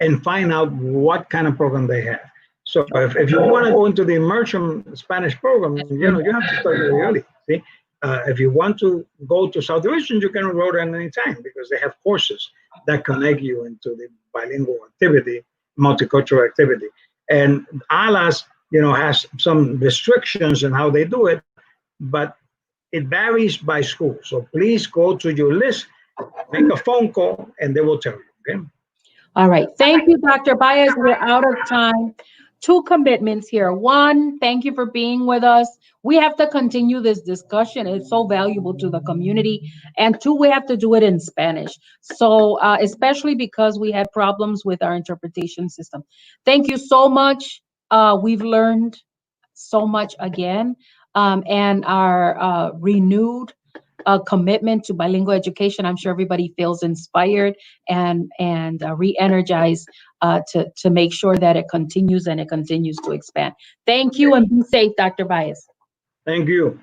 and find out what kind of program they have. So if you want to go into the immersion Spanish program, you have to start very early, see? If you want to go to South Division, you can enroll at any time because they have courses that connect you into the bilingual activity, multicultural activity. And ALAS, has some restrictions on how they do it, but it varies by school. So please go to your list, make a phone call, and they will tell you, okay? All right. Thank you, Dr. Baez. We're out of time. two commitments here. One, thank you for being with us. We have to continue this discussion. It's so valuable to the community. And two, we have to do it in Spanish. So especially because we had problems with our interpretation system. Thank you so much. We've learned so much again. And our renewed commitment to bilingual education. I'm sure everybody feels inspired and re-energized to make sure that it continues and it continues to expand. Thank you and be safe, Dr. Baez. Thank you.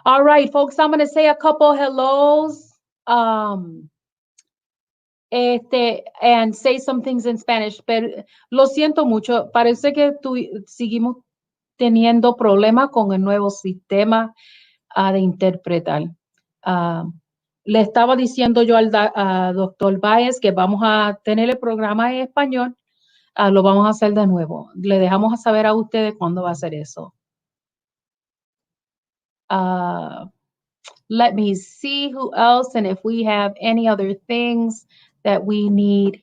All right, folks, I'm going to say a couple hellos and say some things in Spanish. Pero lo siento mucho, parece que seguimos teniendo problemas con el nuevo sistema de interpretar. Le estaba diciendo yo al doctor Báez que vamos a tener el programa en español, lo vamos a hacer de nuevo. Le dejamos a saber a ustedes cuándo va a ser eso. Let me see who else and if we have any other things that we need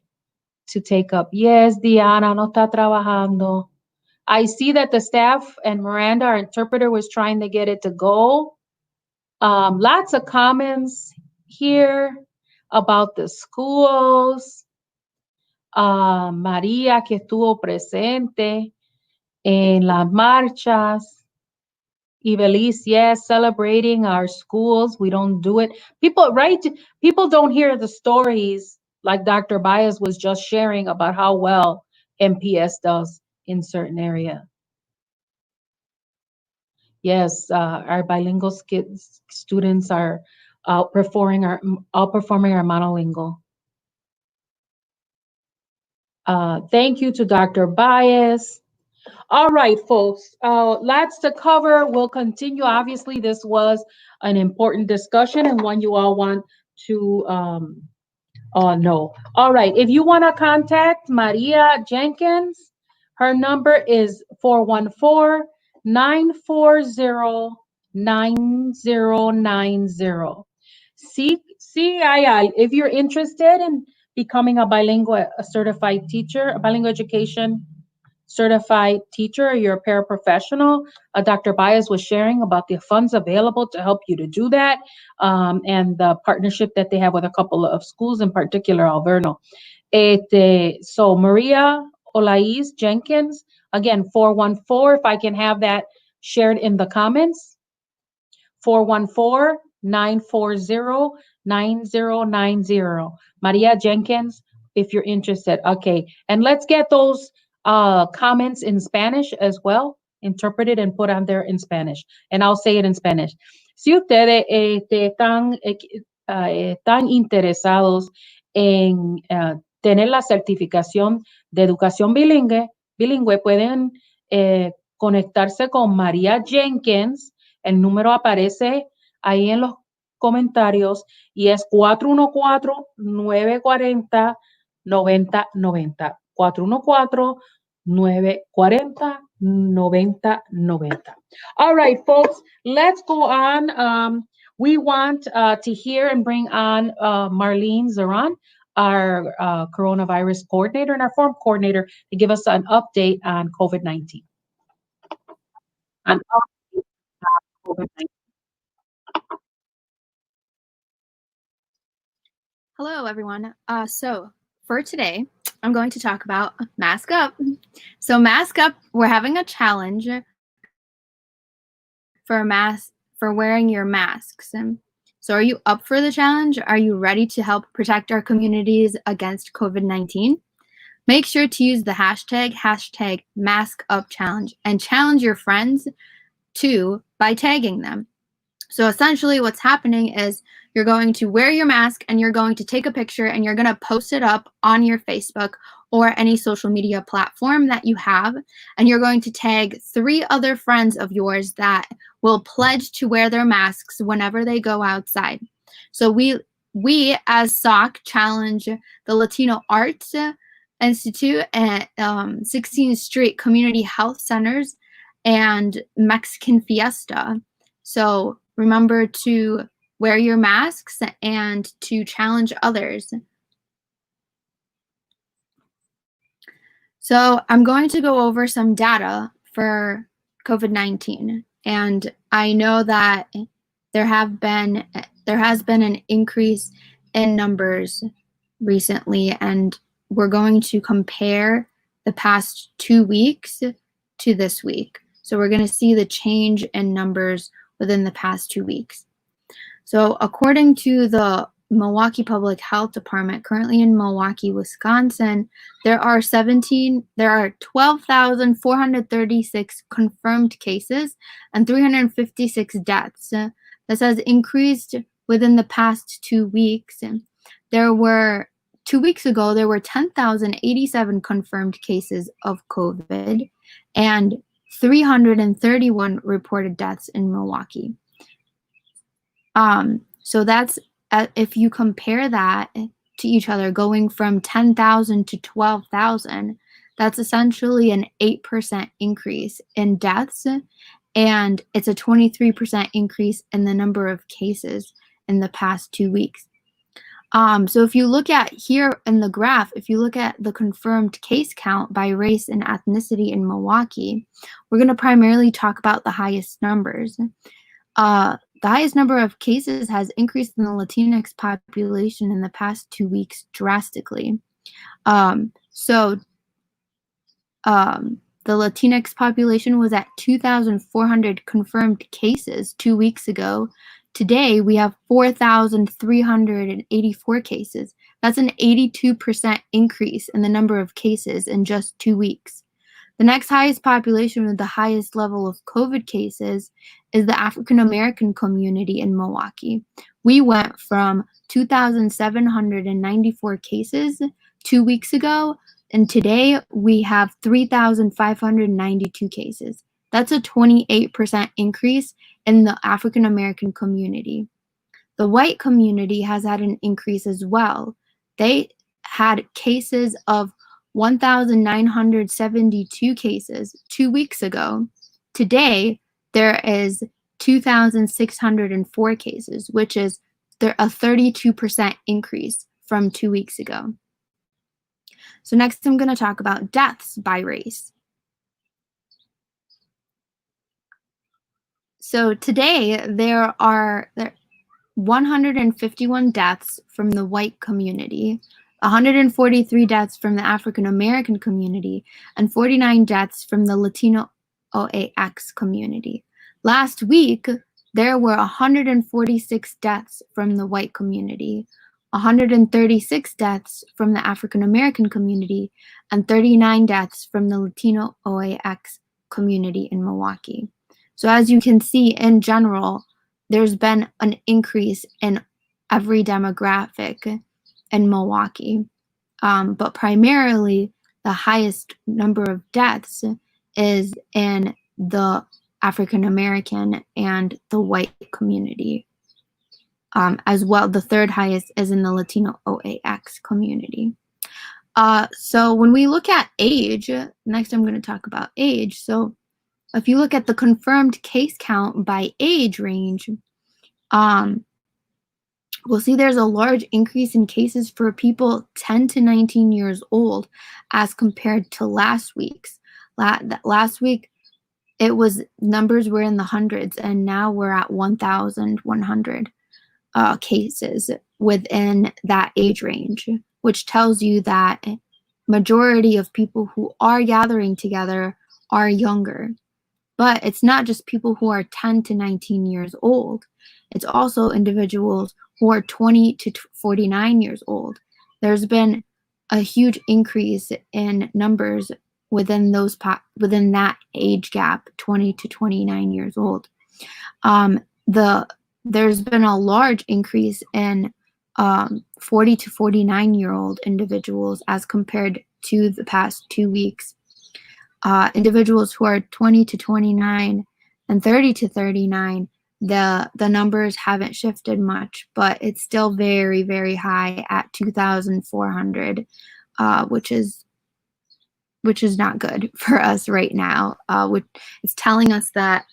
to take up. Yes, Diana no está trabajando. I see that the staff and Miranda, our interpreter, was trying to get it to go. Lots of comments here about the schools. María, que estuvo presente en las marchas. Ibeliz, yes, celebrating our schools. We don't do it. People don't hear the stories like Dr. Baez was just sharing about how well MPS does in certain area. Yes, our bilingual students are outperforming our monolingual. Thank you to Dr. Baez. All right, folks, lots to cover. We'll continue. Obviously, this was an important discussion and one you all want to know. All right, if you want to contact Maria Jenkins, her number is 414-940-9090. CII, if you're interested in becoming a certified teacher, a bilingual education certified teacher, or you're a paraprofessional, Dr. Baez was sharing about the funds available to help you to do that, and the partnership that they have with a couple of schools, in particular Alverno. So Maria Olaiz Jenkins, again, 414, if I can have that shared in the comments, 414-940-9090. Maria Jenkins, if you're interested. Okay, and let's get those comments in Spanish as well, interpreted and put on there in Spanish. And I'll say it in Spanish. Si ustedes están interesados en tener la certificación de educación bilingüe, pueden conectarse con María Jenkins. El número aparece ahí en los comentarios y es 414-940-9090. 414-940-9090. All right, folks, let's go on. We want to hear and bring on Marlene Zaran, our coronavirus coordinator and our form coordinator, to give us an update on COVID-19. Hello, everyone. So for today, I'm going to talk about mask up. So mask up, we're having a challenge for wearing your masks. So are you up for the challenge? Are you ready to help protect our communities against COVID-19? Make sure to use the hashtag #MaskUpChallenge and challenge your friends too by tagging them. So essentially what's happening is you're going to wear your mask and you're going to take a picture and you're going to post it up on your Facebook or any social media platform that you have. And you're going to tag 3 other friends of yours that will pledge to wear their masks whenever they go outside. So we as SOC challenge the Latino Arts Institute at 16th Street Community Health Centers and Mexican Fiesta. So remember to wear your masks and to challenge others. So I'm going to go over some data for COVID-19, and I know that there has been an increase in numbers recently, and we're going to compare the past 2 weeks to this week. So we're going to see the change in numbers within the past 2 weeks. So according to the Milwaukee Public Health Department, currently in Milwaukee, Wisconsin, there are 12,436 confirmed cases and 356 deaths. This has increased within the past 2 weeks. 2 weeks ago, there were 10,087 confirmed cases of COVID and 331 reported deaths in Milwaukee. So that's, if you compare that to each other, going from 10,000 to 12,000, that's essentially an 8% increase in deaths, and it's a 23% increase in the number of cases in the past 2 weeks. So if you look at here in the graph, if you look at the confirmed case count by race and ethnicity in Milwaukee, we're going to primarily talk about the highest numbers. The highest number of cases has increased in the Latinx population in the past 2 weeks drastically. The Latinx population was at 2,400 confirmed cases 2 weeks ago. Today, we have 4,384 cases. That's an 82% increase in the number of cases in just 2 weeks. The next highest population with the highest level of COVID cases is the African American community in Milwaukee. We went from 2,794 cases 2 weeks ago, and today we have 3,592 cases. That's a 28% increase in the African American community. The white community has had an increase as well. They had cases of 1,972 cases 2 weeks ago. Today, there is 2,604 cases, which is a 32% increase from 2 weeks ago. So next, I'm going to talk about deaths by race. So today, there are 151 deaths from the white community, 143 deaths from the African American community, and 49 deaths from the Latino OAX community. Last week, there were 146 deaths from the white community, 136 deaths from the African American community, and 39 deaths from the Latino OAX community in Milwaukee. So as you can see, in general, there's been an increase in every demographic in Milwaukee, but primarily the highest number of deaths is in the African American and the white community. As well, the third highest is in the Latino OAX community. So when we look at age, next I'm going to talk about age. So if you look at the confirmed case count by age range, we'll see there's a large increase in cases for people 10 to 19 years old as compared to last week's. Last week, numbers were in the hundreds, and now we're at 1,100 cases within that age range, which tells you that majority of people who are gathering together are younger. But it's not just people who are 10 to 19 years old. It's also individuals who are 20 to 49 years old. There's been a huge increase in numbers within that age gap, 20 to 29 years old. There's been a large increase in 40 to 49-year-old individuals as compared to the past 2 weeks. Individuals who are 20 to 29 and 30 to 39, the numbers haven't shifted much, but it's still very, very high at 2,400, which is not good for us right now. Which is telling us that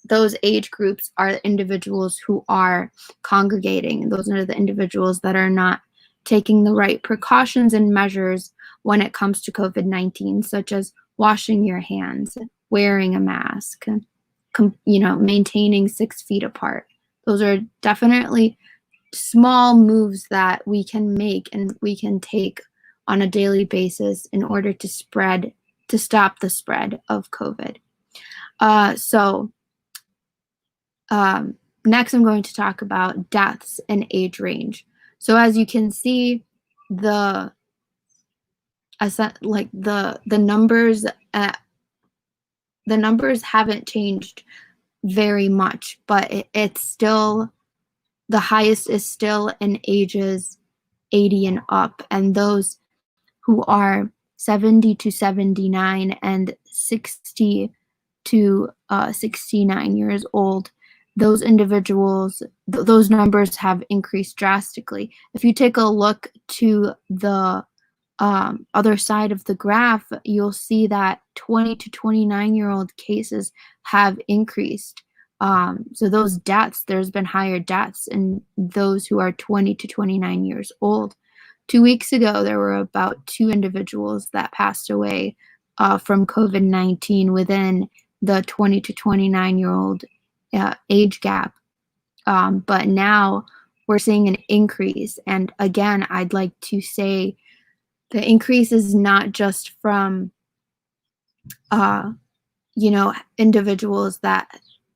those age groups are individuals who are congregating. Those are the individuals that are not taking the right precautions and measures when it comes to COVID-19, such as washing your hands, wearing a mask, maintaining 6 feet apart. Those are definitely small moves that we can make and we can take on a daily basis in order to stop the spread of COVID. Next, I'm going to talk about deaths and age range. So as you can see, the numbers haven't changed very much, but it's still, the highest is still in ages 80 and up, and those who are 70 to 79 and 60 to 69 years old, those individuals, those numbers have increased drastically. If you take a look to the other side of the graph, you'll see that 20 to 29-year-old cases have increased. So those deaths, there's been higher deaths in those who are 20 to 29 years old. 2 weeks ago, there were about 2 individuals that passed away from COVID-19 within the 20 to 29-year-old age gap. But now we're seeing an increase. And again, I'd like to say the increase is not just from, individuals that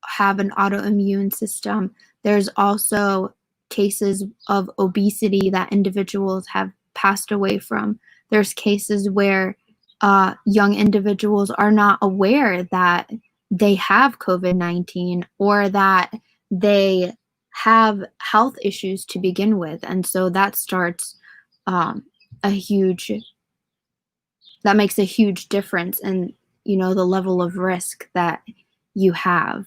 have an autoimmune system. There's also cases of obesity that individuals have passed away from. There's cases where young individuals are not aware that they have COVID-19 or that they have health issues to begin with. And so that starts that makes a huge difference in, the level of risk that you have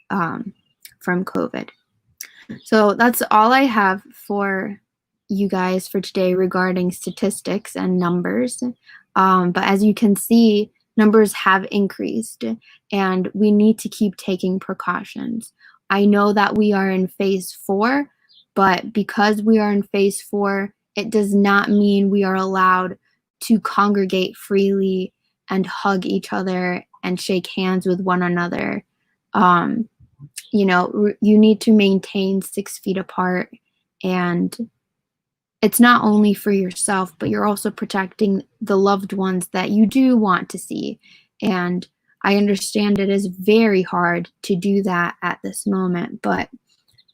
from COVID. So that's all I have for you guys for today regarding statistics and numbers. But as you can see, numbers have increased and we need to keep taking precautions. I know that we are in phase 4, but because we are in phase 4, it does not mean we are allowed to congregate freely and hug each other and shake hands with one another. You need to maintain 6 feet apart, and it's not only for yourself, but you're also protecting the loved ones that you do want to see. And I understand it is very hard to do that at this moment, but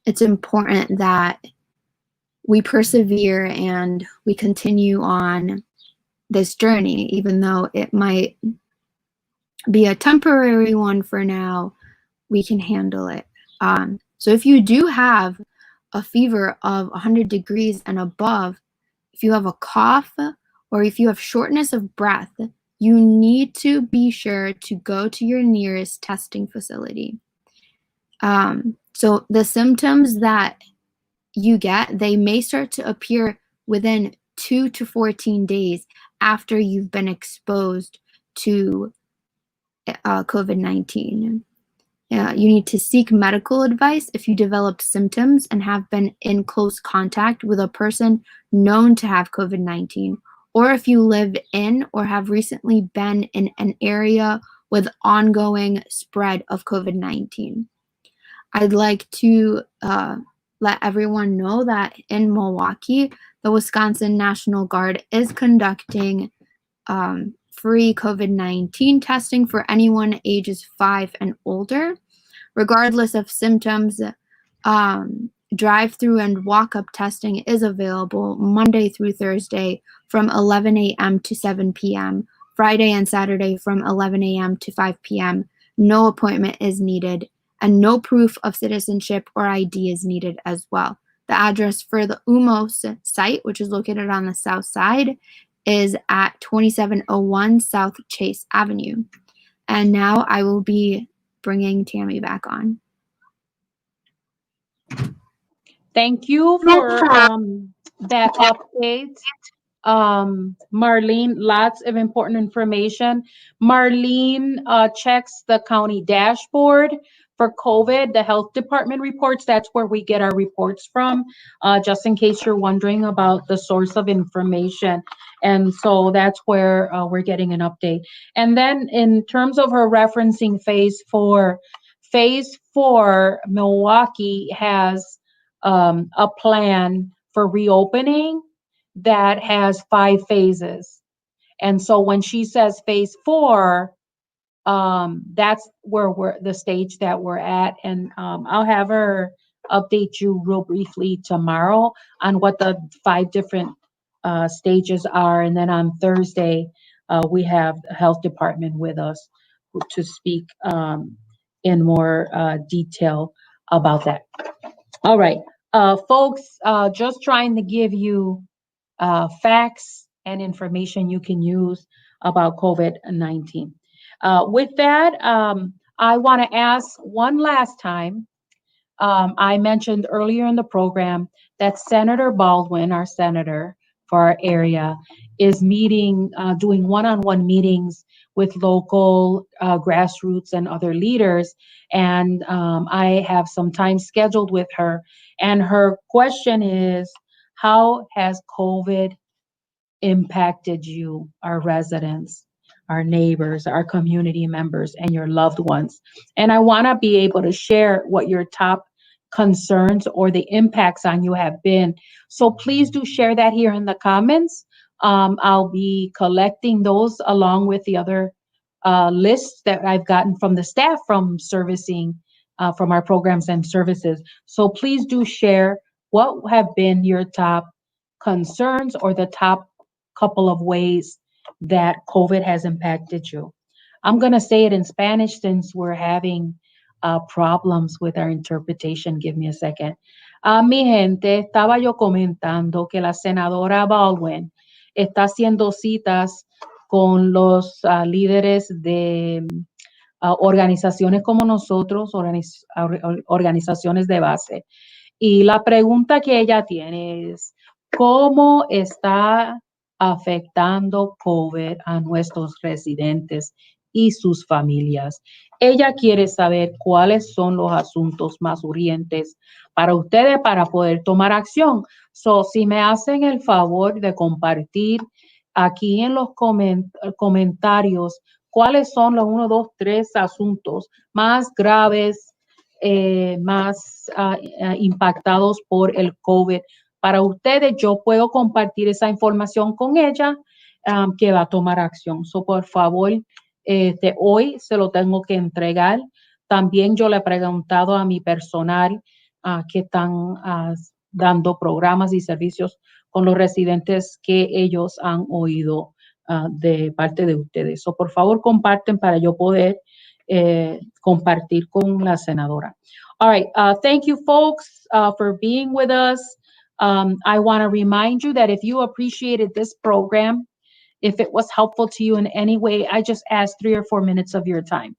it's important that we persevere and we continue on this journey, even though it might be a temporary one for now. We can handle it. So if you do have a fever of 100 degrees and above, if you have a cough or if you have shortness of breath, you need to be sure to go to your nearest testing facility. So the symptoms that you get, they may start to appear within 2 to 14 days after you've been exposed to COVID-19. You need to seek medical advice if you develop symptoms and have been in close contact with a person known to have COVID-19, or if you live in or have recently been in an area with ongoing spread of COVID-19. I'd like to let everyone know that in Milwaukee, the Wisconsin National Guard is conducting free COVID-19 testing for anyone ages 5 and older. Regardless of symptoms, drive-through and walk-up testing is available Monday through Thursday from 11 a.m. to 7 p.m., Friday and Saturday from 11 a.m. to 5 p.m. No appointment is needed, and no proof of citizenship or ID is needed as well. The address for the UMOS site, which is located on the south side, is at 2701 South Chase Avenue. And now I will be bringing Tammy back on. Thank you for that update. Marlene, lots of important information. Marlene checks the county dashboard For COVID, the health department reports, that's where we get our reports from, just in case you're wondering about the source of information. And so that's where we're getting an update. And then in terms of her referencing phase four, Milwaukee has a plan for reopening that has 5 phases. And so when she says phase 4, that's where we're the stage that we're at. And I'll have her update you real briefly tomorrow on what the 5 different stages are. And then on Thursday, we have the health department with us to speak in more detail about that. All right, folks, just trying to give you facts and information you can use about COVID-19. With that, I want to ask one last time. I mentioned earlier in the program that Senator Baldwin, our senator for our area, is meeting, doing one-on-one meetings with local grassroots and other leaders. And I have some time scheduled with her. And her question is, how has COVID impacted you, our residents, our neighbors, our community members, and your loved ones? And I want to be able to share what your top concerns or the impacts on you have been. So please do share that here in the comments. I'll be collecting those along with the other lists that I've gotten from the staff from servicing, from our programs and services. So please do share what have been your top concerns or the top couple of ways that COVID has impacted you. I'm going to say it in Spanish since we're having problems with our interpretation. Give me a second. Mi gente, estaba yo comentando que la senadora Baldwin está haciendo citas con los líderes de organizaciones como nosotros, organizaciones de base. Y la pregunta que ella tiene es, ¿cómo está afectando COVID a nuestros residentes y sus familias? Ella quiere saber cuáles son los asuntos más urgentes para ustedes para poder tomar acción. So, si me hacen el favor de compartir aquí en los comentarios cuáles son los 1, 2, 3 asuntos más graves, más impactados por el COVID. Para ustedes, yo puedo compartir esa información con ella que va a tomar acción. So, por favor, hoy se lo tengo que entregar. También yo le he preguntado a mi personal que están dando programas y servicios con los residentes que ellos han oído de parte de ustedes. So, por favor, comparten para yo poder compartir con la senadora. All right. Thank you, folks, for being with us. I want to remind you that if you appreciated this program, if it was helpful to you in any way, I just asked 3 or 4 minutes of your time.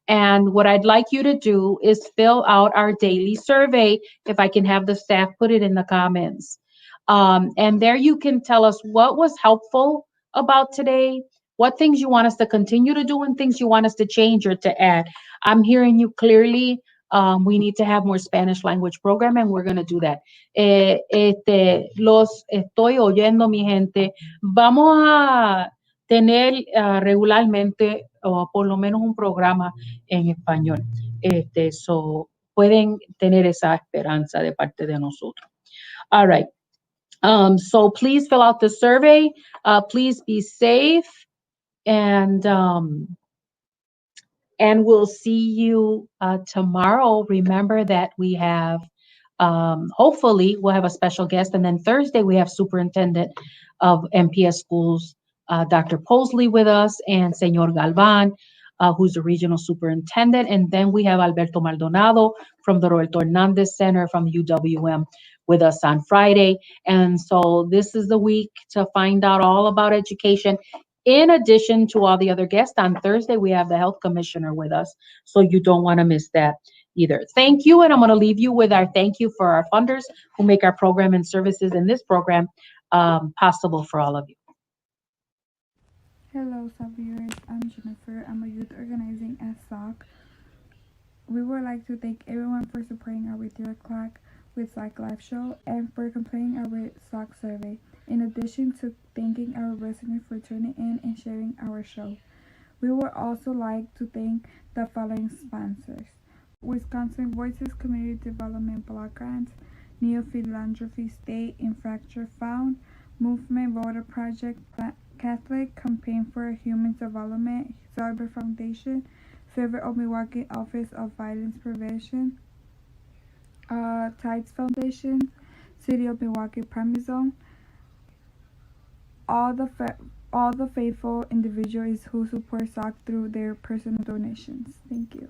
And what I'd like you to do is fill out our daily survey. If I can have the staff put it in the comments. And there you can tell us what was helpful about today, what things you want us to continue to do, and things you want us to change or to add. I'm hearing you clearly. We need to have more Spanish language program, and we're going to do that. Los estoy oyendo, mi gente. Vamos a tener regularmente, o por lo menos un programa en español. So pueden tener esa esperanza de parte de nosotros. All right. So please fill out the survey. Please be safe, and we'll see you tomorrow. Remember that we have, hopefully, we'll have a special guest. And then Thursday, we have Superintendent of MPS Schools, Dr. Posley, with us, and Senor Galvan, who's the regional superintendent. And then we have Alberto Maldonado from the Roberto Hernandez Center from UWM with us on Friday. And so this is the week to find out all about education. In addition to all the other guests, on Thursday, we have the health commissioner with us. So you don't want to miss that either. Thank you. And I'm going to leave you with our thank you for our funders who make our program and services in this program possible for all of you. Hello, Saviors. I'm Jennifer. I'm a youth organizing at SOC. We would like to thank everyone for supporting our With Your Clock with SOC live show and for completing our SOC survey, in addition to thanking our listeners for tuning in and sharing our show. We would also like to thank the following sponsors: Wisconsin Voices Community Development Block Grants, Neo Philanthropy State Infrastructure Fund, Movement Voter Project, Catholic Campaign for Human Development, Cyber Foundation, Survey of Milwaukee Office of Violence Prevention, Tides Foundation, City of Milwaukee Primary Zone, all the faithful individuals who support SOC through their personal donations. Thank you.